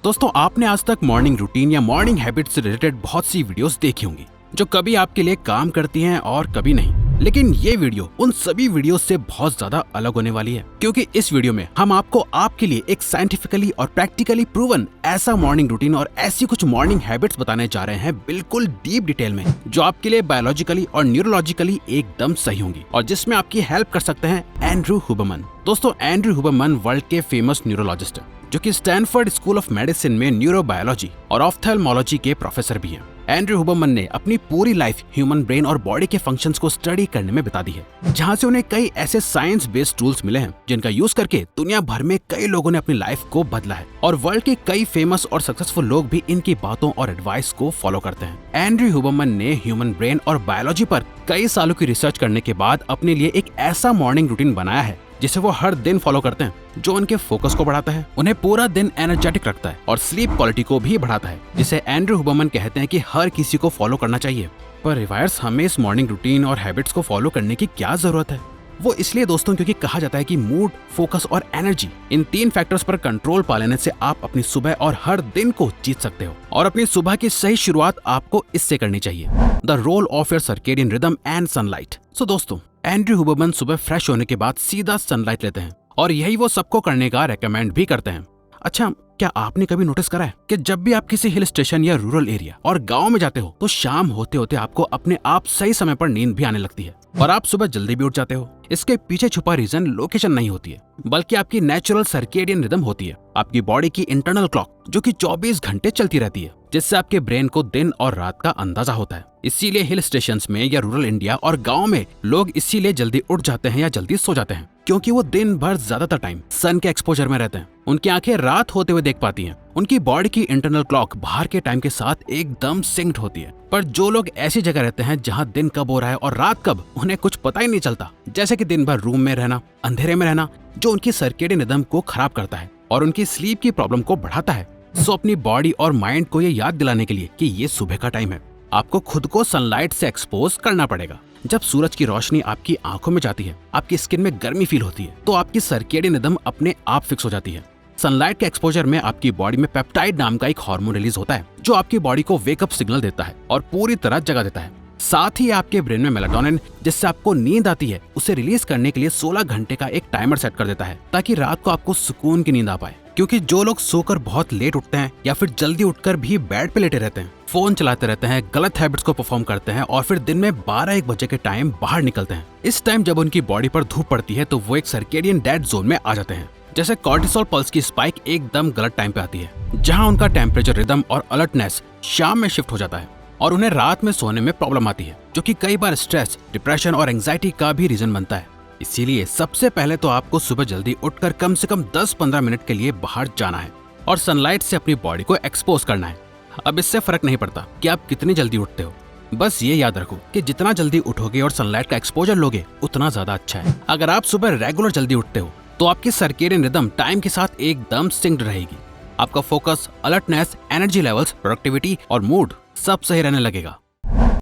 दोस्तों, आपने आज तक मॉर्निंग रूटीन या मॉर्निंग हैबिट से रिलेटेड बहुत सी वीडियोस देखी होंगी जो कभी आपके लिए काम करती हैं और कभी नहीं। लेकिन ये वीडियो उन सभी वीडियोस से बहुत ज्यादा अलग होने वाली है, क्योंकि इस वीडियो में हम आपको आपके लिए एक साइंटिफिकली और प्रैक्टिकली प्रूवन ऐसा मॉर्निंग रूटीन और ऐसी कुछ मॉर्निंग हैबिट्स बताने जा रहे हैं बिल्कुल डीप डिटेल में, जो आपके लिए बायोलॉजिकली और न्यूरोलॉजिकली एकदम सही होंगी और जिसमें आपकी हेल्प कर सकते हैं एंड्रयू हुबरमन। दोस्तों, एंड्रयू हुबरमन वर्ल्ड के फेमस न्यूरोलॉजिस्ट है जो कि स्टैनफोर्ड स्कूल ऑफ मेडिसिन में न्यूरोबायोलॉजी और ऑफ्थेल्मोलॉजी के प्रोफेसर भी हैं। एंड्रयू हुबरमन ने अपनी पूरी लाइफ ह्यूमन ब्रेन और बॉडी के फंक्शंस को स्टडी करने में बिता दी है, जहां से उन्हें कई ऐसे साइंस बेस्ड टूल्स मिले हैं जिनका यूज करके दुनिया भर में कई लोगों ने अपनी लाइफ को बदला है और वर्ल्ड के कई फेमस और सक्सेसफुल लोग भी इनकी बातों और एडवाइस को फॉलो करते हैं। एंड्रयू हुबरमन ने ह्यूमन ब्रेन और बायोलॉजी पर कई सालों की रिसर्च करने के बाद अपने लिए एक ऐसा मॉर्निंग रूटीन बनाया है जिसे वो हर दिन फॉलो करते हैं, जो उनके फोकस को बढ़ाता है, उन्हें पूरा दिन एनर्जेटिक रखता है और स्लीप क्वालिटी को भी बढ़ाता है, जिसे एंड्रयू हुबरमन कहते हैं कि हर किसी को फॉलो करना चाहिए। पर रिवायर्स, हमें इस मॉर्निंग रूटीन और हैबिट्स को फॉलो करने की क्या जरूरत है? वो इसलिए दोस्तों क्योंकि कहा जाता है कि मूड, फोकस और एनर्जी, इन 3 फैक्टर्स पर कंट्रोल पा लेने से आप अपनी सुबह और हर दिन को जीत सकते हो और अपनी सुबह की सही शुरुआत आपको इससे करनी चाहिए। The role of your circadian rhythm and sunlight. So दोस्तों, एंड्रयू हुबरमन सुबह फ्रेश होने के बाद सीधा सनलाइट लेते हैं और यही वो सबको करने का रेकमेंड भी करते हैं। अच्छा, क्या आपने कभी नोटिस करा है कि जब भी आप किसी हिल स्टेशन या रूरल एरिया और गांव में जाते हो तो शाम होते होते आपको अपने आप सही समय पर नींद भी आने लगती है और आप सुबह जल्दी भी उठ जाते हो? इसके पीछे छुपा रीजन लोकेशन नहीं होती है, बल्कि आपकी नेचुरल सर्केडियन रिदम होती है, आपकी बॉडी की इंटरनल क्लॉक जो कि 24 घंटे चलती रहती है, जिससे आपके ब्रेन को दिन और रात का अंदाजा होता है। इसीलिए हिल स्टेशंस में या रूरल इंडिया और गांव में लोग इसीलिए जल्दी उठ जाते हैं या जल्दी सो जाते हैं, क्योंकि वो दिन भर ज्यादातर टाइम सन के एक्सपोजर में रहते हैं। उनकी आंखें रात होते हुए देख पाती हैं। उनकी बॉडी की इंटरनल क्लॉक बाहर के टाइम के साथ एकदम सिंक्ड होती है। पर जो लोग ऐसी जगह रहते हैं जहां दिन कब हो रहा है और रात कब, उन्हें कुछ पता ही नहीं चलता, जैसे कि दिन भर रूम में रहना, अंधेरे में रहना, जो उनकी सर्केडियन रिदम को खराब करता है और उनकी स्लीप की प्रॉब्लम को बढ़ाता है। सो अपनी बॉडी और माइंड को ये याद दिलाने के लिए कि ये सुबह का टाइम है, आपको खुद को सनलाइट से एक्सपोज करना पड़ेगा। जब सूरज की रोशनी आपकी आंखों में जाती है, आपकी स्किन में गर्मी फील होती है, तो आपकी सर्केडियन रिदम अपने आप फिक्स हो जाती है। सनलाइट के एक्सपोजर में आपकी बॉडी में पेप्टाइड नाम का एक हार्मोन रिलीज होता है, जो आपकी बॉडी को वेकअप सिग्नल देता है और पूरी तरह जगा देता है। साथ ही आपके ब्रेन में मेलाटोनिन, जिससे आपको नींद आती है, उसे रिलीज करने के लिए 16 घंटे का एक टाइमर सेट कर देता है, ताकि रात को आपको सुकून की नींद आ पाए। क्योंकि जो लोग सोकर बहुत लेट उठते हैं या फिर जल्दी उठकर भी बेड पे लेटे रहते हैं, फोन चलाते रहते हैं, गलत हैबिट्स को परफॉर्म करते हैं और फिर दिन में 12-1 बजे के टाइम बाहर निकलते हैं, इस टाइम जब उनकी बॉडी पर धूप पड़ती है तो वो एक सर्केडियन डेड जोन में आ जाते हैं। जैसे कॉर्टिसोल पल्स की स्पाइक एकदम गलत टाइम पे आती है, जहां उनका टेम्परेचर, रिदम और अलर्टनेस शाम में शिफ्ट हो जाता है और उन्हें रात में सोने में प्रॉब्लम आती है, जो कि कई बार स्ट्रेस, डिप्रेशन और एंजाइटी का भी रीजन बनता है। इसीलिए सबसे पहले तो आपको सुबह जल्दी उठकर कम से कम 10-15 मिनट के लिए बाहर जाना है और सनलाइट से अपनी बॉडी को एक्सपोज करना है। अब इससे फर्क नहीं पड़ता कि आप कितनी जल्दी उठते हो, बस ये याद रखो कि जितना जल्दी उठोगे और सनलाइट का एक्सपोजर लोगे, उतना ज्यादा अच्छा है। अगर आप सुबह रेगुलर जल्दी उठते हो तो आपकी सर्केडियन रिदम टाइम के साथ एकदम सिंक्ड रहेगी। आपका focus, alertness, energy levels, productivity और मूड सब सही रहने लगेगा।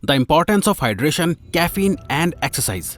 The importance of hydration, caffeine and exercise.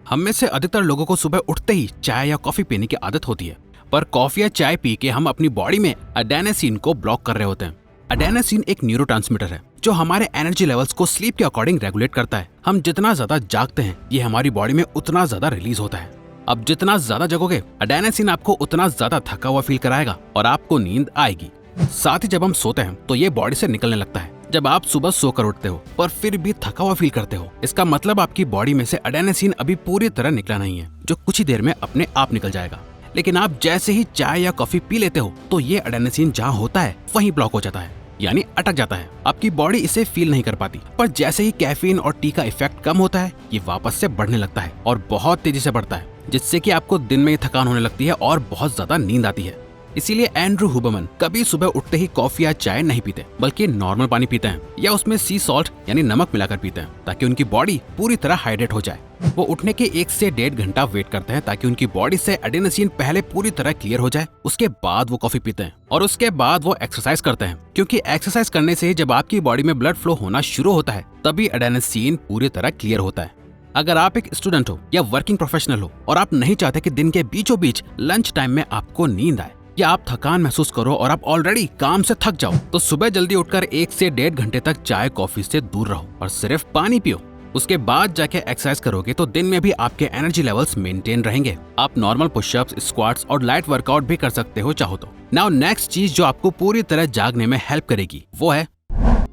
हम में से अधिकतर लोगों को सुबह उठते ही चाय या कॉफी पीने की आदत होती है, पर कॉफी या चाय पी के हम अपनी बॉडी में एडेनोसिन को ब्लॉक कर रहे होते हैं। एडेनोसिन एक न्यूरोट्रांसमीटर है जो हमारे एनर्जी लेवल्स को स्लीप के अकॉर्डिंग रेगुलेट करता है। हम जितना ज्यादा जागते हैं, ये हमारी बॉडी में उतना ज्यादा रिलीज होता है। अब जितना ज्यादा जगोगे, एडेनोसिन आपको उतना ज्यादा थका हुआ फील कराएगा और आपको नींद आएगी। साथ ही जब हम सोते हैं तो ये बॉडी से निकलने लगता है। जब आप सुबह सोकर उठते हो पर फिर भी थका हुआ फील करते हो, इसका मतलब आपकी बॉडी में से एडेनोसिन अभी पूरी तरह निकला नहीं है, जो कुछ ही देर में अपने आप निकल जाएगा। लेकिन आप जैसे ही चाय या कॉफी पी लेते हो तो ये एडेनोसिन जहाँ होता है वहीं ब्लॉक हो जाता है, यानी अटक जाता है। आपकी बॉडी इसे फील नहीं कर पाती, पर जैसे ही कैफीन और टी का इफेक्ट कम होता है, ये वापस से बढ़ने लगता है और बहुत तेजी से बढ़ता है, जिससे कि आपको दिन में थकान होने लगती है और बहुत ज्यादा नींद आती है। इसीलिए एंड्रयू हुबरमन कभी सुबह उठते ही कॉफी या चाय नहीं पीते, बल्कि नॉर्मल पानी पीते हैं या उसमें सी सॉल्ट यानी नमक मिलाकर पीते हैं, ताकि उनकी बॉडी पूरी तरह हाइड्रेट हो जाए। वो उठने के 1 से 1.5 घंटा वेट करते हैं ताकि उनकी बॉडी से एडेनोसिन पहले पूरी तरह क्लियर हो जाए, उसके बाद वो कॉफी पीते हैं और उसके बाद वो एक्सरसाइज करते हैं, क्योंकि एक्सरसाइज करने से जब आपकी बॉडी में ब्लड फ्लो होना शुरू होता है, तभी एडेनोसिन पूरी तरह क्लियर होता है। अगर आप एक स्टूडेंट हो या वर्किंग प्रोफेशनल हो और आप नहीं चाहते कि दिन के बीचों बीच लंच टाइम में आपको नींद आए या आप थकान महसूस करो और आप ऑलरेडी काम से थक जाओ, तो सुबह जल्दी उठकर 1 से 1.5 घंटे तक चाय कॉफी से दूर रहो और सिर्फ पानी पियो। उसके बाद जाके एक्सरसाइज करोगे तो दिन में भी आपके एनर्जी लेवल्स मेंटेन रहेंगे। आप नॉर्मल पुशअप्स, स्क्वाट्स और लाइट वर्कआउट भी कर सकते हो चाहो तो। नाउ नेक्स्ट चीज जो आपको पूरी तरह जागने में हेल्प करेगी वो है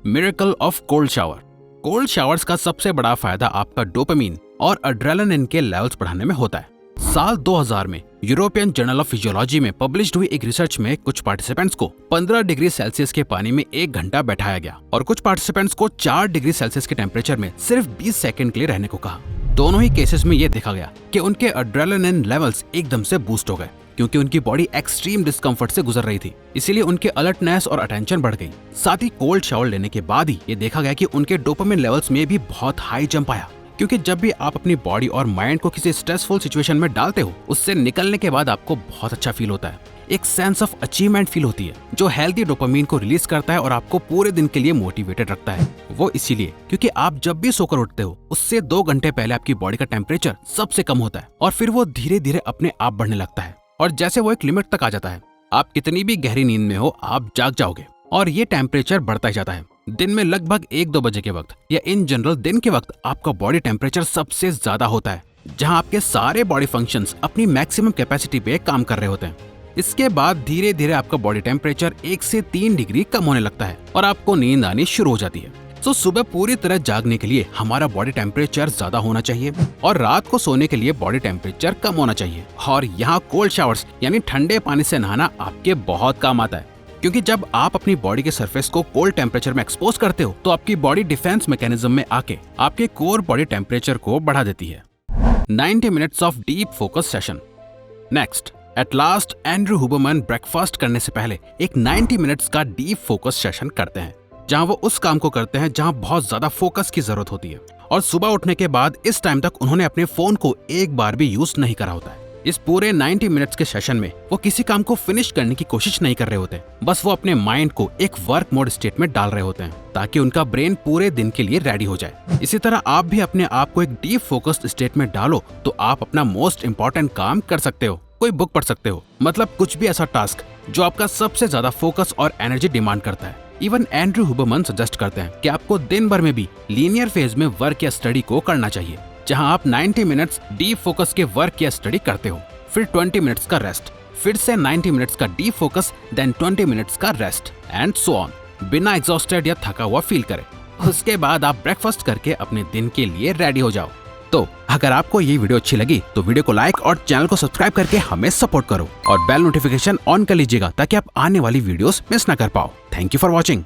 miracle of cold shower. Cold showers का सबसे बड़ा फायदा आपका डोपामिन और एड्रेनालिन के लेवल्स बढ़ाने में होता है। साल 2000 में यूरोपियन जर्नल ऑफ फिजियोलॉजी में पब्लिश्ड हुई एक रिसर्च में कुछ पार्टिसिपेंट्स को 15 डिग्री सेल्सियस के पानी में 1 घंटा बैठाया गया और कुछ पार्टिसिपेंट्स को 4 डिग्री सेल्सियस के टेम्परेचर में सिर्फ 20 सेकंड के लिए रहने को कहा। दोनों ही केसेस में यह देखा गया कि उनके एड्रेनालिन लेवल्स एकदम से बूस्ट हो गए, क्योंकि उनकी बॉडी एक्सट्रीम डिस्कम्फर्ट से गुजर रही थी। इसीलिए उनके अलर्टनेस और अटेंशन बढ़ गई। साथ ही कोल्ड शावर लेने के बाद ही ये देखा गया कि उनके डोपामिन लेवल्स में भी बहुत हाई जंप आया, क्योंकि जब भी आप अपनी बॉडी और माइंड को किसी स्ट्रेसफुल सिचुएशन में डालते हो, उससे निकलने के बाद आपको बहुत अच्छा फील होता है। एक सेंस ऑफ अचीवमेंट फील होती है जो हेल्दी डोपामिन को रिलीज करता है और आपको पूरे दिन के लिए मोटिवेटेड रखता है। वो इसीलिए क्योंकि आप जब भी सोकर उठते हो उससे 2 घंटे पहले आपकी बॉडी का टेम्परेचर सबसे कम होता है और फिर वो धीरे धीरे अपने आप बढ़ने लगता है और जैसे वो एक लिमिट तक आ जाता है, आप कितनी भी गहरी नींद में हो आप जाग जाओगे और ये टेम्परेचर बढ़ता ही जाता है। दिन में लगभग 1-2 बजे के वक्त या इन जनरल दिन के वक्त आपका बॉडी टेम्परेचर सबसे ज्यादा होता है, जहां आपके सारे बॉडी फंक्शंस अपनी मैक्सिमम कैपेसिटी पे काम कर रहे होते हैं। इसके बाद धीरे धीरे आपका बॉडी टेम्परेचर 1 से 3 डिग्री कम होने लगता है और आपको नींद आनी शुरू हो जाती है। तो सुबह पूरी तरह जागने के लिए हमारा बॉडी टेम्परेचर ज्यादा होना चाहिए और रात को सोने के लिए बॉडी टेम्परेचर कम होना चाहिए। और यहाँ कोल्ड शावर्स यानी ठंडे पानी से नहाना आपके बहुत काम आता है, क्योंकि जब आप अपनी बॉडी के सरफेस को कोल्ड टेम्परेचर में एक्सपोज करते हो तो आपकी बॉडी डिफेंस मैकेनिज्म में आके आपके कोर बॉडी टेम्परेचर को बढ़ा देती है। 90 minutes of deep focus session. Next, at last Andrew Huberman breakfast करने से पहले एक 90 मिनट्स का डीप फोकस सेशन करते हैं, जहां वो उस काम को करते हैं जहां बहुत ज्यादा फोकस की जरूरत होती है। और सुबह उठने के बाद इस टाइम तक उन्होंने अपने फोन को एक बार भी यूज नहीं करा होता है। इस पूरे 90 मिनट्स के सेशन में वो किसी काम को फिनिश करने की कोशिश नहीं कर रहे होते, बस वो अपने माइंड को एक वर्क मोड स्टेट में डाल रहे होते हैं ताकि उनका ब्रेन पूरे दिन के लिए रेडी हो जाए। इसी तरह आप भी अपने आप को एक डीप फोकस्ड स्टेट में डालो तो आप अपना मोस्ट इम्पोर्टेंट काम कर सकते हो। कोई बुक पढ़ सकते हो, मतलब कुछ भी ऐसा टास्क जो आपका सबसे ज्यादा फोकस और एनर्जी डिमांड करता है। इवन एंड्रू हुबरमैन सजेस्ट करते हैं कि आपको दिन भर में भी लीनियर फेज में वर्क या स्टडी को करना चाहिए, जहां आप 90 मिनट्स डीप फोकस के वर्क या स्टडी करते हो, फिर 20 मिनट्स का रेस्ट, फिर से 90 मिनट्स का डीप फोकस, देन 20 मिनट्स का रेस्ट एंड सो ऑन, बिना एग्जॉस्टेड या थका हुआ फील करे। उसके बाद आप ब्रेकफास्ट करके अपने दिन के लिए रेडी हो जाओ। तो अगर आपको ये वीडियो अच्छी लगी तो वीडियो को लाइक और चैनल को सब्सक्राइब करके हमें सपोर्ट करो और बेल नोटिफिकेशन ऑन कर लीजिएगा ताकि आप आने वाली वीडियोस मिस ना कर पाओ। Thank you for watching.